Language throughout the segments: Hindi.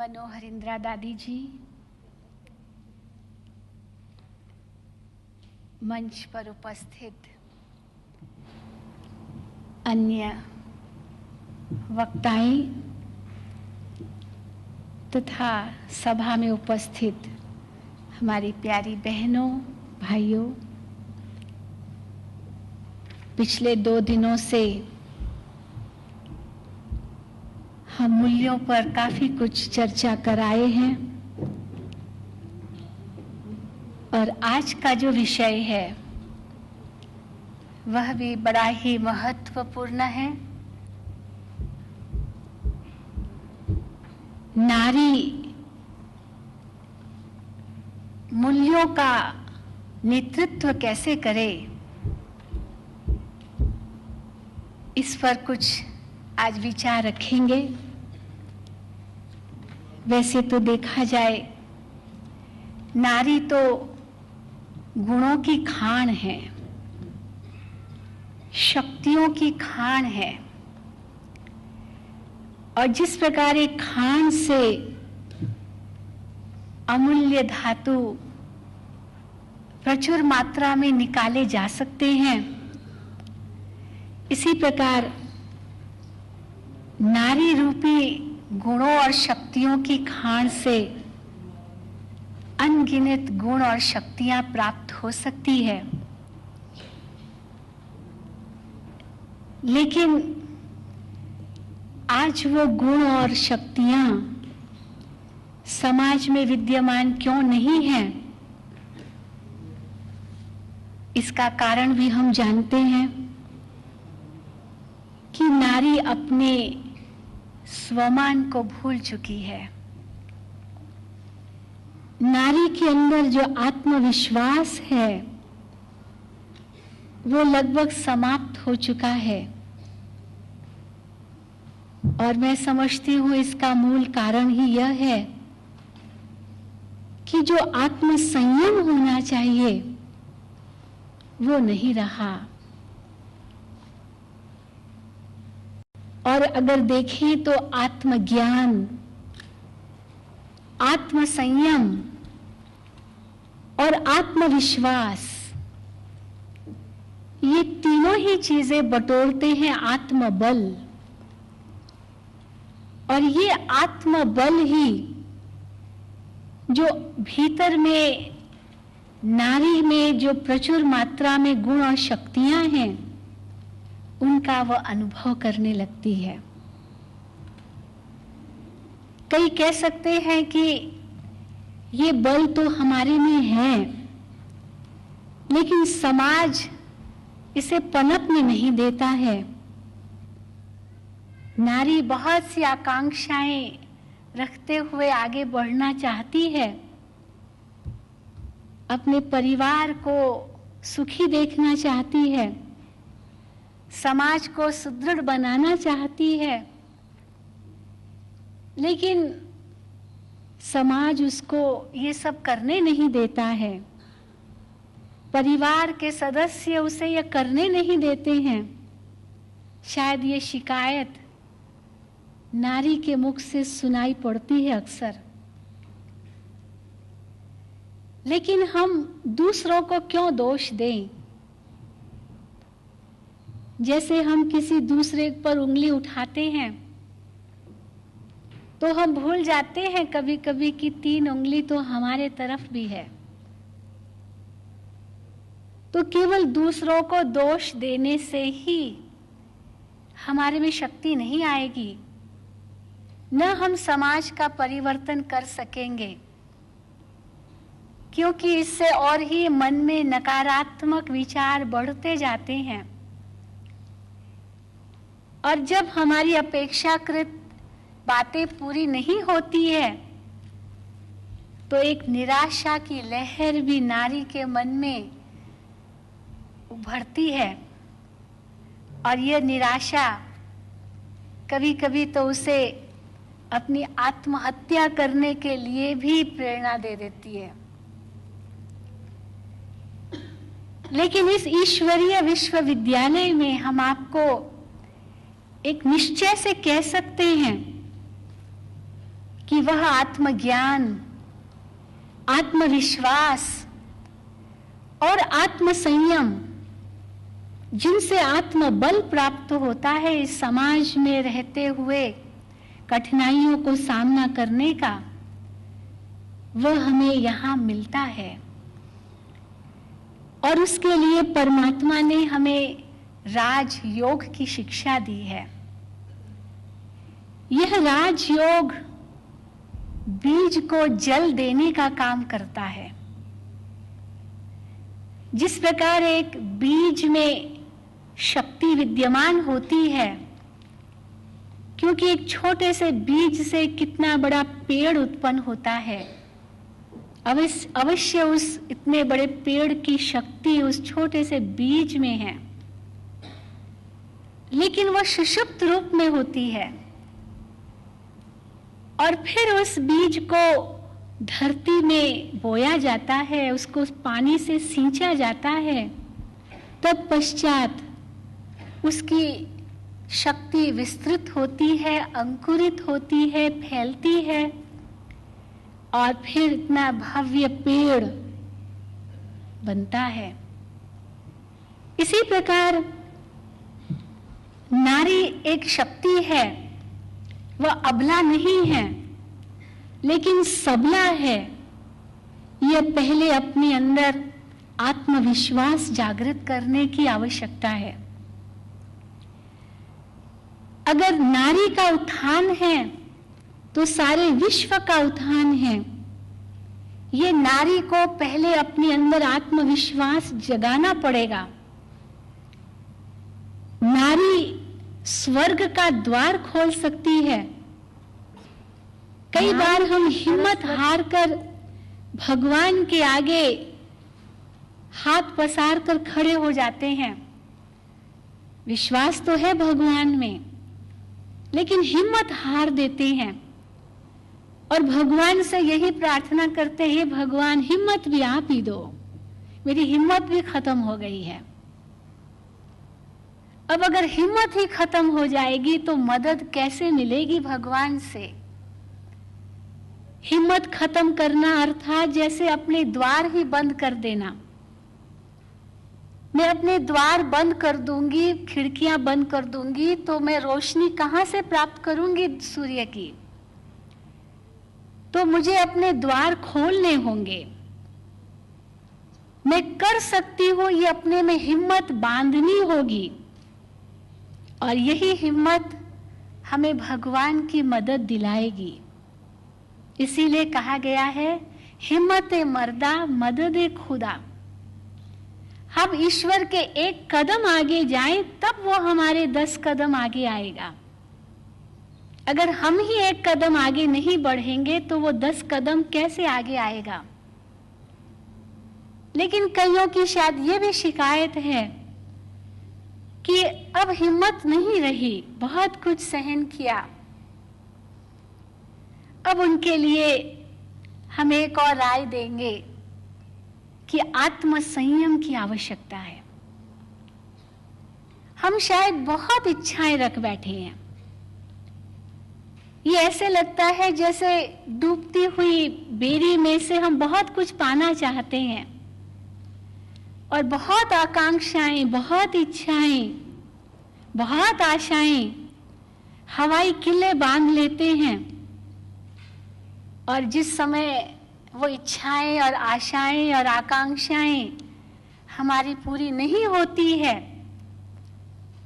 मनोहर इंदिरा दादी जी, मंच पर उपस्थित अन्य वक्ताएं तथा सभा में उपस्थित हमारी प्यारी बहनों, भाइयों, पिछले 2 दिनों से हम मूल्यों पर काफी कुछ चर्चा कर आए हैं और आज का जो विषय है वह भी बड़ा ही महत्वपूर्ण है। नारी मूल्यों का नेतृत्व कैसे करे, इस पर कुछ आज विचार रखेंगे। वैसे तो देखा जाए नारी तो गुणों की खान है, शक्तियों की खान है और जिस प्रकार एक खान से अमूल्य धातु प्रचुर मात्रा में निकाले जा सकते हैं, इसी प्रकार नारी रूपी गुणों और शक्तियों की खान से अनगिनत गुण और शक्तियां प्राप्त हो सकती है। लेकिन आज वो गुण और शक्तियां समाज में विद्यमान क्यों नहीं हैं, इसका कारण भी हम जानते हैं कि नारी अपने स्वमान को भूल चुकी है। नारी के अंदर जो आत्मविश्वास है वो लगभग समाप्त हो चुका है और मैं समझती हूँ इसका मूल कारण ही यह है कि जो आत्म संयम होना चाहिए वो नहीं रहा। और अगर देखें तो आत्मज्ञान, आत्म संयम और आत्मविश्वास, ये तीनों ही चीजें बटोरते हैं आत्मबल। और ये आत्मबल ही जो भीतर में नारी में जो प्रचुर मात्रा में गुण और शक्तियां हैं उनका वह अनुभव करने लगती है। कई कह सकते हैं कि ये बल तो हमारे में है लेकिन समाज इसे पनपने नहीं देता है। नारी बहुत सी आकांक्षाएं रखते हुए आगे बढ़ना चाहती है, अपने परिवार को सुखी देखना चाहती है, समाज को सुदृढ़ बनाना चाहती है, लेकिन समाज उसको ये सब करने नहीं देता है। परिवार के सदस्य उसे ये करने नहीं देते हैं। शायद ये शिकायत नारी के मुख से सुनाई पड़ती है अक्सर। लेकिन हम दूसरों को क्यों दोष दें? जैसे हम किसी दूसरे पर उंगली उठाते हैं तो हम भूल जाते हैं कभी कभी कि 3 उंगली तो हमारे तरफ भी है। तो केवल दूसरों को दोष देने से ही हमारे में शक्ति नहीं आएगी, न हम समाज का परिवर्तन कर सकेंगे, क्योंकि इससे और ही मन में नकारात्मक विचार बढ़ते जाते हैं। और जब हमारी अपेक्षाकृत बातें पूरी नहीं होती है तो एक निराशा की लहर भी नारी के मन में उभरती है और यह निराशा कभी कभी तो उसे अपनी आत्महत्या करने के लिए भी प्रेरणा दे देती है। लेकिन इस ईश्वरीय विश्वविद्यालय में हम आपको एक निश्चय से कह सकते हैं कि वह आत्मज्ञान, आत्मविश्वास और आत्मसंयम जिनसे आत्मबल प्राप्त होता है इस समाज में रहते हुए कठिनाइयों को सामना करने का, वह हमें यहाँ मिलता है। और उसके लिए परमात्मा ने हमें राजयोग की शिक्षा दी है। यह राजयोग बीज को जल देने का काम करता है। जिस प्रकार एक बीज में शक्ति विद्यमान होती है, क्योंकि एक छोटे से बीज से कितना बड़ा पेड़ उत्पन्न होता है, अवश्य उस इतने बड़े पेड़ की शक्ति उस छोटे से बीज में है, लेकिन वह सुषुप्त रूप में होती है। और फिर उस बीज को धरती में बोया जाता है, उसको पानी से सींचा जाता है, तत्पश्चात उसकी शक्ति विस्तृत होती है, अंकुरित होती है, फैलती है और फिर इतना भव्य पेड़ बनता है। इसी प्रकार नारी एक शक्ति है, वह अबला नहीं है लेकिन सबला है। यह पहले अपने अंदर आत्मविश्वास जागृत करने की आवश्यकता है। अगर नारी का उत्थान है तो सारे विश्व का उत्थान है। ये नारी को पहले अपने अंदर आत्मविश्वास जगाना पड़ेगा। नारी स्वर्ग का द्वार खोल सकती है। कई बार हम हिम्मत हार कर भगवान के आगे हाथ पसार कर खड़े हो जाते हैं। विश्वास तो है भगवान में, लेकिन हिम्मत हार देते हैं और भगवान से यही प्रार्थना करते हैं, भगवान हिम्मत भी आप ही दो, मेरी हिम्मत भी खत्म हो गई है। अब अगर हिम्मत ही खत्म हो जाएगी तो मदद कैसे मिलेगी भगवान से? हिम्मत खत्म करना अर्थात जैसे अपने द्वार ही बंद कर देना। मैं अपने द्वार बंद कर दूंगी, खिड़कियां बंद कर दूंगी, तो मैं रोशनी कहां से प्राप्त करूंगी सूर्य की? तो मुझे अपने द्वार खोलने होंगे। मैं कर सकती हूं, ये अपने में हिम्मत बांधनी होगी और यही हिम्मत हमें भगवान की मदद दिलाएगी। इसीलिए कहा गया है, हिम्मत मर्दा मदद खुदा। हम ईश्वर के एक कदम आगे जाएं तब वो हमारे 10 कदम आगे आएगा। अगर हम ही एक कदम आगे नहीं बढ़ेंगे तो वो 10 कदम कैसे आगे आएगा? लेकिन कईयों की शायद ये भी शिकायत है कि अब हिम्मत नहीं रही, बहुत कुछ सहन किया। अब उनके लिए हम एक और राय देंगे कि आत्मसंयम की आवश्यकता है। हम शायद बहुत इच्छाएं रख बैठे हैं। ये ऐसे लगता है जैसे डूबती हुई बेरी में से हम बहुत कुछ पाना चाहते हैं और बहुत आकांक्षाएं, बहुत इच्छाएं, बहुत आशाएं हवाई किले बांध लेते हैं और जिस समय वो इच्छाएं और आशाएं और आकांक्षाएं हमारी पूरी नहीं होती है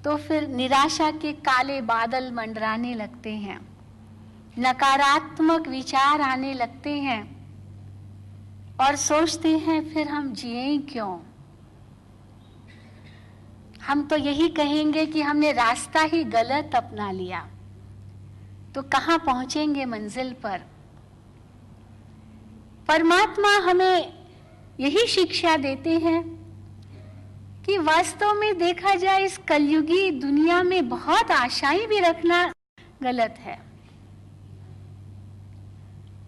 तो फिर निराशा के काले बादल मंडराने लगते हैं, नकारात्मक विचार आने लगते हैं और सोचते हैं फिर हम जिए क्यों? हम तो यही कहेंगे कि हमने रास्ता ही गलत अपना लिया, तो कहाँ पहुंचेंगे मंजिल पर? परमात्मा हमें यही शिक्षा देते हैं कि वास्तव में देखा जाए इस कलयुगी दुनिया में बहुत आशाएं भी रखना गलत है,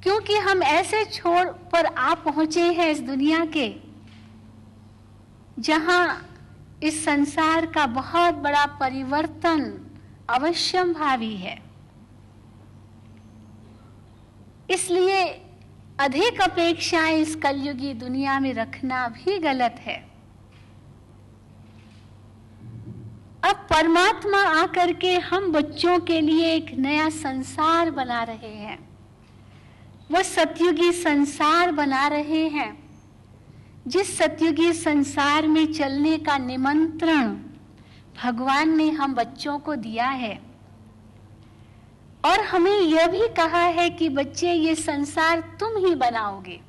क्योंकि हम ऐसे छोर पर आ पहुंचे हैं इस दुनिया के जहां इस संसार का बहुत बड़ा परिवर्तन अवश्यंभावी है। इसलिए अधिक अपेक्षाएं इस कलयुगी दुनिया में रखना भी गलत है। अब परमात्मा आकर के हम बच्चों के लिए एक नया संसार बना रहे हैं, वो सतयुगी संसार बना रहे हैं, जिस सतयुगी संसार में चलने का निमंत्रण भगवान ने हम बच्चों को दिया है। और हमें यह भी कहा है कि बच्चे, ये संसार तुम ही बनाओगे।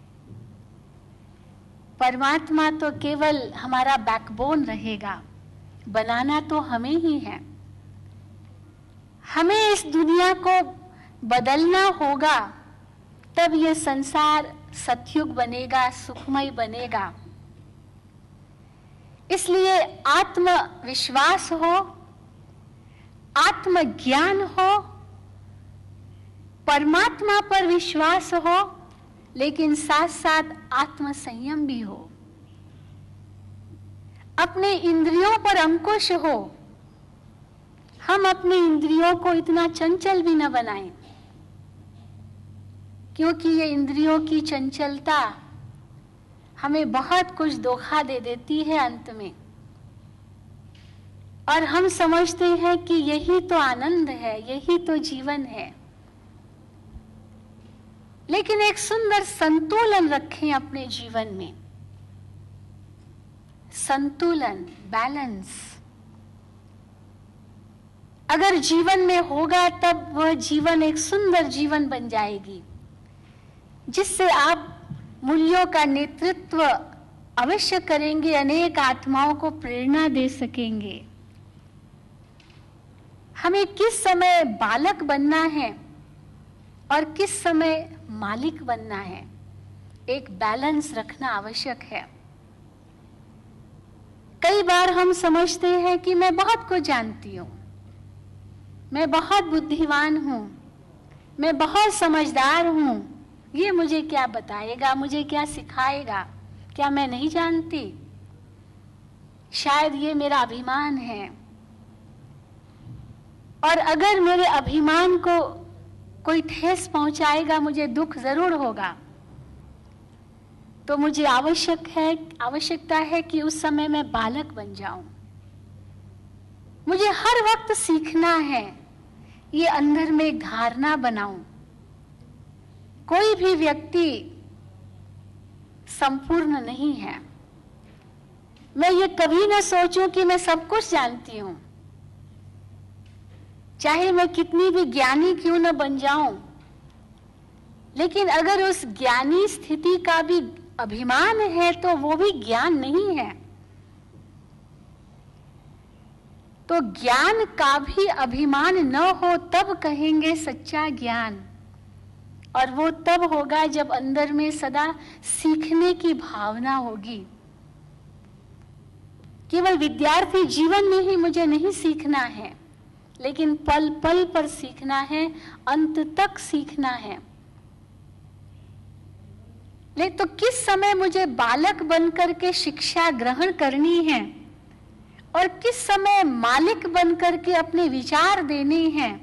परमात्मा तो केवल हमारा बैकबोन रहेगा, बनाना तो हमें ही है। हमें इस दुनिया को बदलना होगा, तब यह संसार सतयुग बनेगा, सुखमय बनेगा। इसलिए आत्मविश्वास हो, आत्मज्ञान हो, परमात्मा पर विश्वास हो, लेकिन साथ साथ आत्मसंयम भी हो। अपने इंद्रियों पर अंकुश हो। हम अपने इंद्रियों को इतना चंचल भी न बनाएं, क्योंकि ये इंद्रियों की चंचलता हमें बहुत कुछ धोखा दे देती है अंत में। और हम समझते हैं कि यही तो आनंद है, यही तो जीवन है। लेकिन एक सुंदर संतुलन रखें अपने जीवन में। संतुलन, बैलेंस अगर जीवन में होगा, तब वह जीवन एक सुंदर जीवन बन जाएगी, जिससे आप मूल्यों का नेतृत्व अवश्य करेंगे, अनेक आत्माओं को प्रेरणा दे सकेंगे। हमें किस समय बालक बनना है और किस समय मालिक बनना है, एक बैलेंस रखना आवश्यक है। कई बार हम समझते हैं कि मैं बहुत कुछ जानती हूं, मैं बहुत बुद्धिमान हूं, मैं बहुत समझदार हूं, ये मुझे क्या बताएगा, मुझे क्या सिखाएगा, क्या मैं नहीं जानती? शायद ये मेरा अभिमान है। और अगर मेरे अभिमान को कोई ठेस पहुंचाएगा, मुझे दुख जरूर होगा। तो मुझे आवश्यकता है कि उस समय मैं बालक बन जाऊं। मुझे हर वक्त सीखना है, ये अंदर में एक धारणा बनाऊं। कोई भी व्यक्ति संपूर्ण नहीं है। मैं ये कभी ना सोचूं कि मैं सब कुछ जानती हूं, चाहे मैं कितनी भी ज्ञानी क्यों न बन जाऊं। लेकिन अगर उस ज्ञानी स्थिति का भी अभिमान है, तो वो भी ज्ञान नहीं है। तो ज्ञान का भी अभिमान न हो, तब कहेंगे सच्चा ज्ञान। और वो तब होगा जब अंदर में सदा सीखने की भावना होगी। केवल विद्यार्थी जीवन में ही मुझे नहीं सीखना है, लेकिन पल पल पर सीखना है, अंत तक सीखना है। ले तो किस समय मुझे बालक बनकर के शिक्षा ग्रहण करनी है और किस समय मालिक बनकर के अपने विचार देने हैं,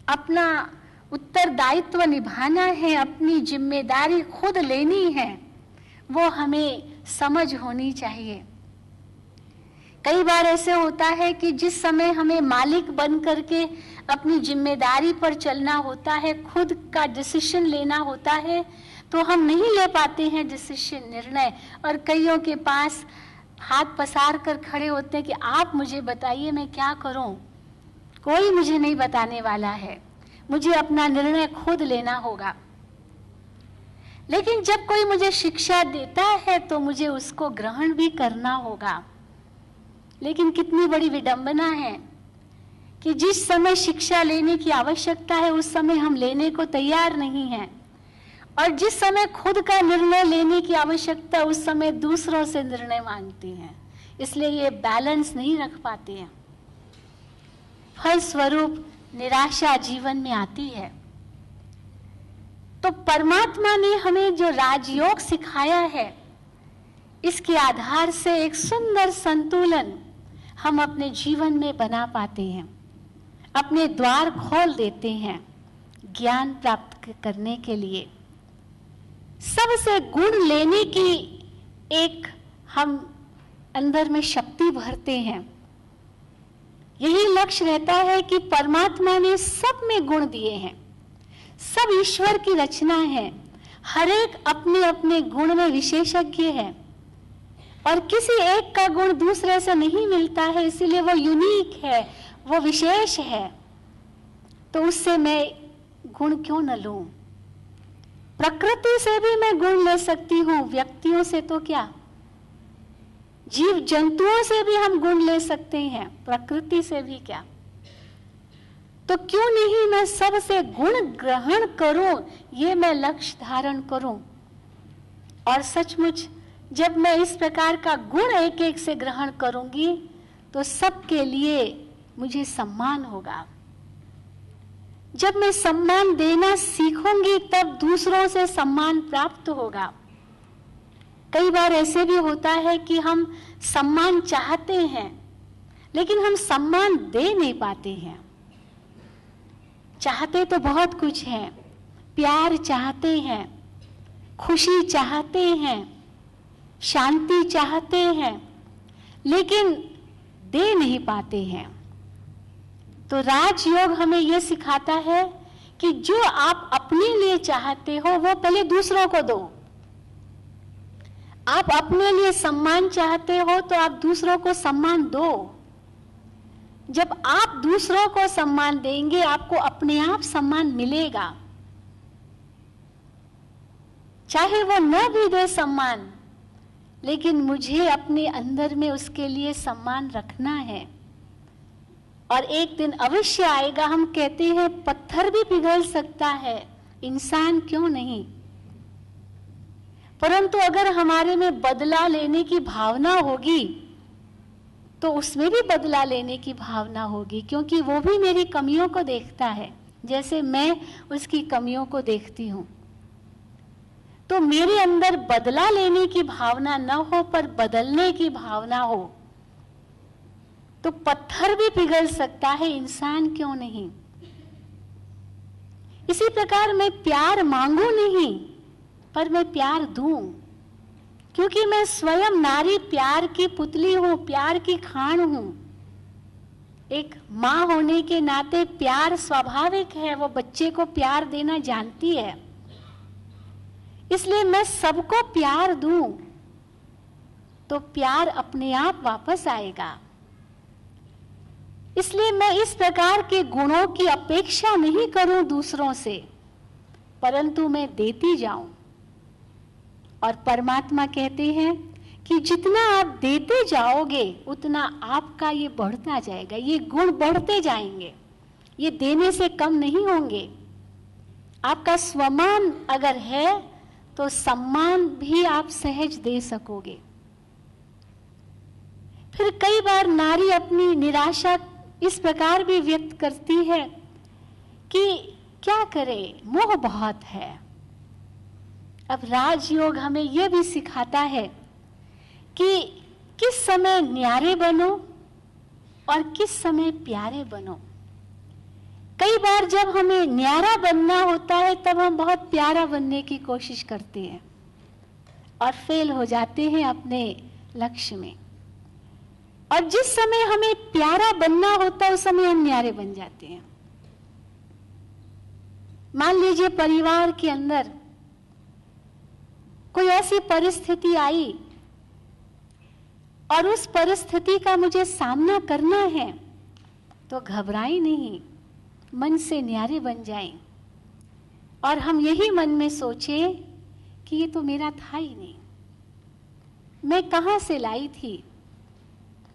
अपना उत्तरदायित्व निभाना है, अपनी जिम्मेदारी खुद लेनी है, वो हमें समझ होनी चाहिए। कई बार ऐसे होता है कि जिस समय हमें मालिक बन करके अपनी जिम्मेदारी पर चलना होता है, खुद का डिसीजन लेना होता है, तो हम नहीं ले पाते हैं डिसीजन, निर्णय। और कईयों के पास हाथ पसार कर खड़े होते हैं कि आप मुझे बताइए मैं क्या करूं। कोई मुझे नहीं बताने वाला है, मुझे अपना निर्णय खुद लेना होगा। लेकिन जब कोई मुझे शिक्षा देता है तो मुझे उसको ग्रहण भी करना होगा। लेकिन कितनी बड़ी विडंबना है कि जिस समय शिक्षा लेने की आवश्यकता है, उस समय हम लेने को तैयार नहीं हैं, और जिस समय खुद का निर्णय लेने की आवश्यकता, उस समय दूसरों से निर्णय मांगते हैं। इसलिए ये बैलेंस नहीं रख पाते हैं। फलस्वरूप निराशा जीवन में आती है। तो परमात्मा ने हमें जो राजयोग सिखाया है, इसके आधार से एक सुंदर संतुलन हम अपने जीवन में बना पाते हैं, अपने द्वार खोल देते हैं, ज्ञान प्राप्त करने के लिए, सबसे गुण लेने की एक हम अंदर में शक्ति भरते हैं। यही लक्ष्य रहता है कि परमात्मा ने सब में गुण दिए हैं, सब ईश्वर की रचना है, हर एक अपने अपने गुण में विशेषज्ञ है और किसी एक का गुण दूसरे से नहीं मिलता है, इसीलिए वो यूनिक है, वो विशेष है। तो उससे मैं गुण क्यों न लूं? प्रकृति से भी मैं गुण ले सकती हूं, व्यक्तियों से तो क्या, जीव जंतुओं से भी हम गुण ले सकते हैं, प्रकृति से भी क्या। तो क्यों नहीं मैं सबसे गुण ग्रहण करूं, ये मैं लक्ष्य धारण करूं। और सचमुच जब मैं इस प्रकार का गुण एक एक से ग्रहण करूंगी तो सबके लिए मुझे सम्मान होगा। जब मैं सम्मान देना सीखूंगी तब दूसरों से सम्मान प्राप्त होगा। कई बार ऐसे भी होता है कि हम सम्मान चाहते हैं लेकिन हम सम्मान दे नहीं पाते हैं। चाहते तो बहुत कुछ है, प्यार चाहते हैं, खुशी चाहते हैं, शांति चाहते हैं, लेकिन दे नहीं पाते हैं। तो राजयोग हमें यह सिखाता है कि जो आप अपने लिए चाहते हो वो पहले दूसरों को दो। आप अपने लिए सम्मान चाहते हो तो आप दूसरों को सम्मान दो। जब आप दूसरों को सम्मान देंगे आपको अपने आप सम्मान मिलेगा। चाहे वो न भी दे सम्मान, लेकिन मुझे अपने अंदर में उसके लिए सम्मान रखना है। और एक दिन अवश्य आएगा, हम कहते हैं पत्थर भी पिघल सकता है, इंसान क्यों नहीं। परंतु अगर हमारे में बदला लेने की भावना होगी तो उसमें भी बदला लेने की भावना होगी, क्योंकि वो भी मेरी कमियों को देखता है जैसे मैं उसकी कमियों को देखती हूं। तो मेरे अंदर बदला लेने की भावना न हो पर बदलने की भावना हो तो पत्थर भी पिघल सकता है, इंसान क्यों नहीं। इसी प्रकार मैं प्यार मांगू नहीं पर मैं प्यार दूं, क्योंकि मैं स्वयं नारी प्यार की पुतली हूं, प्यार की खान हूं। एक मां होने के नाते प्यार स्वाभाविक है, वो बच्चे को प्यार देना जानती है। इसलिए मैं सबको प्यार दूं तो प्यार अपने आप वापस आएगा। इसलिए मैं इस प्रकार के गुणों की अपेक्षा नहीं करूं दूसरों से, परंतु मैं देती जाऊं। और परमात्मा कहते हैं कि जितना आप देते जाओगे उतना आपका ये बढ़ता जाएगा, ये गुण बढ़ते जाएंगे, ये देने से कम नहीं होंगे। आपका स्वमान अगर है तो सम्मान भी आप सहज दे सकोगे। फिर कई बार नारी अपनी निराशा इस प्रकार भी व्यक्त करती है कि क्या करे, मोह बहुत है। अब राजयोग हमें यह भी सिखाता है कि किस समय न्यारे बनो और किस समय प्यारे बनो। कई बार जब हमें न्यारा बनना होता है तब हम बहुत प्यारा बनने की कोशिश करते हैं और फेल हो जाते हैं अपने लक्ष्य में। और जिस समय हमें प्यारा बनना होता है उस समय हम न्यारे बन जाते हैं। मान लीजिए परिवार के अंदर कोई ऐसी परिस्थिति आई और उस परिस्थिति का मुझे सामना करना है तो घबराएं नहीं, मन से न्यारे बन जाएं और हम यही मन में सोचें कि ये तो मेरा था ही नहीं, मैं कहां से लाई थी,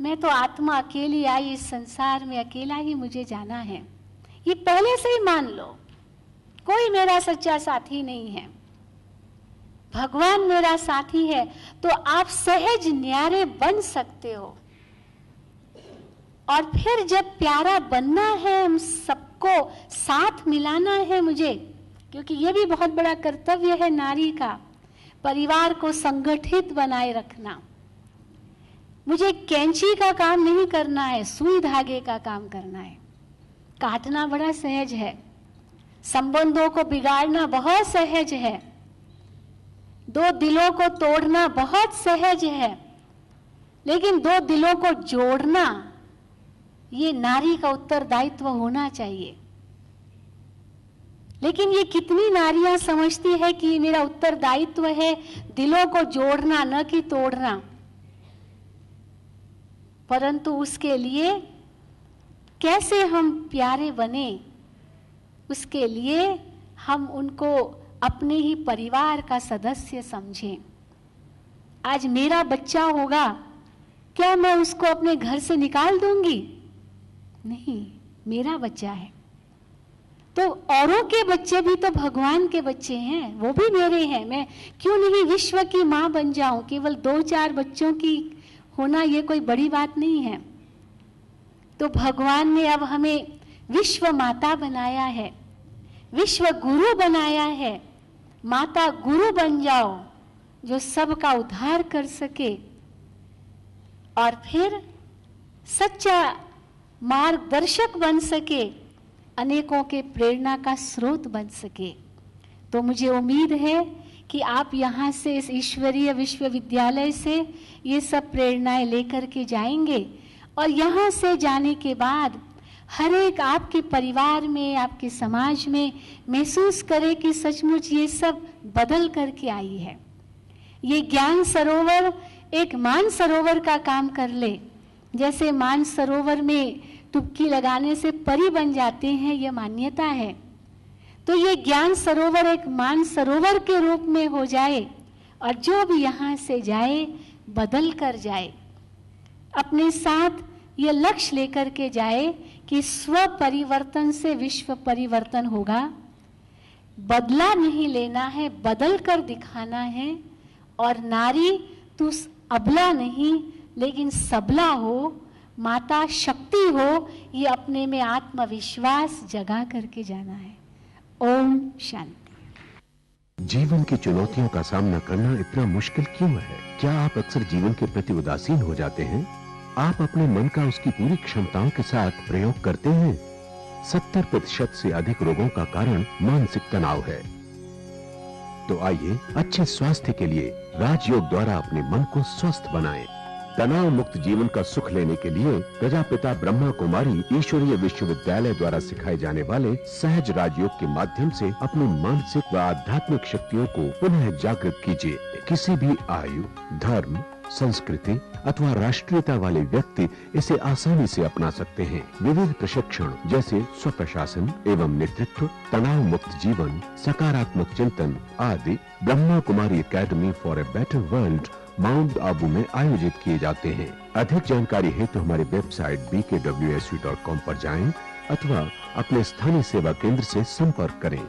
मैं तो आत्मा अकेली आई, इस संसार में अकेला ही मुझे जाना है। ये पहले से ही मान लो, कोई मेरा सच्चा साथी नहीं है, भगवान मेरा साथी है। तो आप सहज न्यारे बन सकते हो। और फिर जब प्यारा बनना है, हम सबको साथ मिलाना है मुझे, क्योंकि ये भी बहुत बड़ा कर्तव्य है नारी का, परिवार को संगठित बनाए रखना। मुझे कैंची का काम नहीं करना है, सुई धागे का काम करना है। काटना बड़ा सहज है, संबंधों को बिगाड़ना बहुत सहज है, दो दिलों को तोड़ना बहुत सहज है, लेकिन दो दिलों को जोड़ना ये नारी का उत्तरदायित्व होना चाहिए। लेकिन ये कितनी नारियां समझती है कि ये मेरा उत्तरदायित्व है दिलों को जोड़ना, न कि तोड़ना। परंतु उसके लिए कैसे हम प्यारे बने, उसके लिए हम उनको अपने ही परिवार का सदस्य समझें। आज मेरा बच्चा होगा, क्या मैं उसको अपने घर से निकाल दूंगी? नहीं, मेरा बच्चा है। तो औरों के बच्चे भी तो भगवान के बच्चे हैं, वो भी मेरे हैं। मैं क्यों नहीं विश्व की माँ बन जाऊं? केवल 2-4 बच्चों की होना ये कोई बड़ी बात नहीं है। तो भगवान ने अब हमें विश्व माता बनाया है, विश्व गुरु बनाया है। माता गुरु बन जाओ जो सबका उद्धार कर सके और फिर सच्चा मार्गदर्शक बन सके, अनेकों के प्रेरणा का स्रोत बन सके। तो मुझे उम्मीद है कि आप यहाँ से, इस ईश्वरीय विश्वविद्यालय से ये सब प्रेरणाएं लेकर के जाएंगे और यहाँ से जाने के बाद हर एक आपके परिवार में, आपके समाज में महसूस करे कि सचमुच ये सब बदल करके आई है। ये ज्ञान सरोवर एक मान सरोवर का काम कर ले। जैसे मान सरोवर में डुबकी लगाने से परी बन जाते हैं, यह मान्यता है। तो ये ज्ञान सरोवर एक मान सरोवर के रूप में हो जाए और जो भी यहाँ से जाए बदल कर जाए। अपने साथ ये लक्ष्य लेकर के जाए कि स्व परिवर्तन से विश्व परिवर्तन होगा। बदला नहीं लेना है, बदल कर दिखाना है। और नारी तू अबला नहीं लेकिन सबला हो, माता शक्ति हो, ये अपने में आत्मविश्वास जगा करके जाना है। ओम शांति। जीवन की चुनौतियों का सामना करना इतना मुश्किल क्यों है? क्या आप अक्सर जीवन के प्रति उदासीन हो जाते हैं? आप अपने मन का उसकी पूरी क्षमताओं के साथ प्रयोग करते हैं? 70% से अधिक रोगों का कारण मानसिक तनाव है। तो आइए अच्छे स्वास्थ्य के लिए राजयोग द्वारा अपने मन को स्वस्थ बनाएं। तनाव मुक्त जीवन का सुख लेने के लिए प्रजापिता ब्रह्मा कुमारी ईश्वरीय विश्वविद्यालय द्वारा सिखाए जाने वाले सहज राजयोग के माध्यम से अपनी मानसिक व आध्यात्मिक शक्तियों को पुनः जागृत कीजिए। किसी भी आयु, धर्म, संस्कृति अथवा राष्ट्रीयता वाले व्यक्ति इसे आसानी से अपना सकते हैं। विविध प्रशिक्षण जैसे स्वप्रशासन एवं नेतृत्व, तनाव मुक्त जीवन, सकारात्मक चिंतन आदि Brahma Kumari Academy for a Better World Mount Abu में आयोजित किए जाते हैं। अधिक जानकारी हेतु हमारी वेबसाइट bkwsu.com पर जाएं अथवा अपने स्थानीय सेवा केंद्र से संपर्क करें।